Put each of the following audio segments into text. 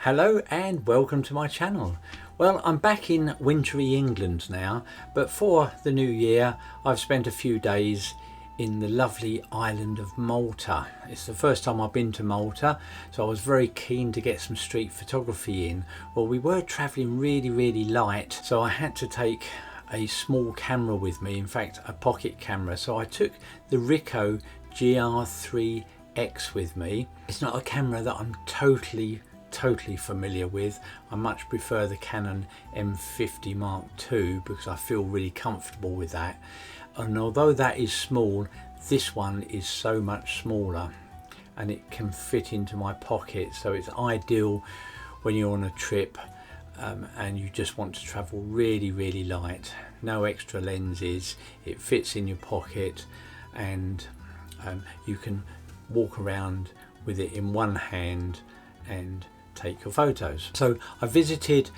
Hello and welcome to my channel. Well, I'm back in wintry England now, but for the new year I've spent a few days in the lovely island of Malta. It's the first time I've been to Malta, so I was very keen to get some street photography in. Well, we were travelling really light, so I had to take a small camera with me, in fact a pocket camera. So I took the Ricoh GR3X with me. It's not a camera that I'm totally familiar with. I much prefer the Canon M50 Mark II because I feel really comfortable with that, and although that is small, this one is so much smaller and it can fit into my pocket, so it's ideal when you're on a trip and you just want to travel really light. No extra lenses, it fits in your pocket, and you can walk around with it in one hand and take your photos. So I visited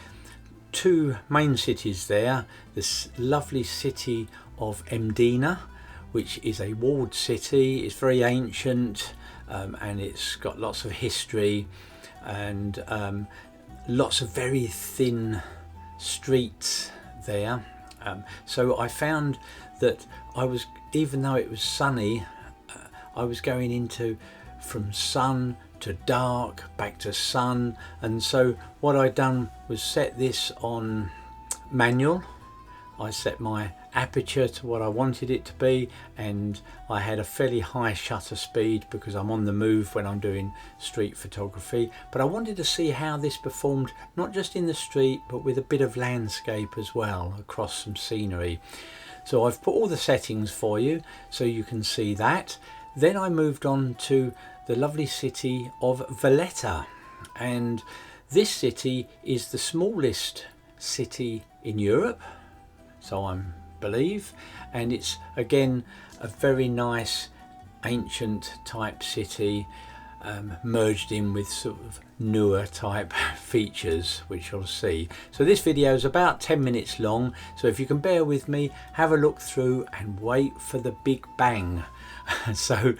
two main cities there. This lovely city of Mdina, which is a walled city. It's very ancient and it's got lots of history and lots of very thin streets there. So I found that even though it was sunny, I was going into from sun to dark, back to sun, and so what I'd done was set this on manual. I set my aperture to what I wanted it to be, and I had a fairly high shutter speed because I'm on the move when I'm doing street photography, but I wanted to see how this performed not just in the street but with a bit of landscape as well, across some scenery. So I've put all the settings for you so you can see that. Then I moved on to the lovely city of Valletta, and this city is the smallest city in Europe, so I believe, and it's again a very nice ancient type city merged in with sort of newer type features, which you'll see. So this video is about 10 minutes long, so if you can bear with me, have a look through and wait for the big bang. So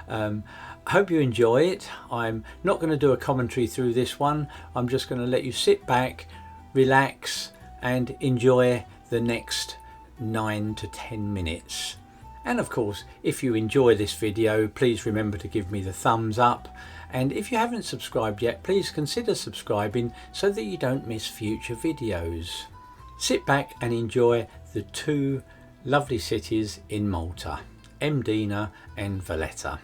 I hope you enjoy it. I'm not going to do a commentary through this one. I'm just going to let you sit back, relax and enjoy the next 9 to 10 minutes. And of course, if you enjoy this video, please remember to give me the thumbs up, and if you haven't subscribed yet, please consider subscribing so that you don't miss future videos. Sit back and enjoy the two lovely cities in Malta, Mdina and Valletta.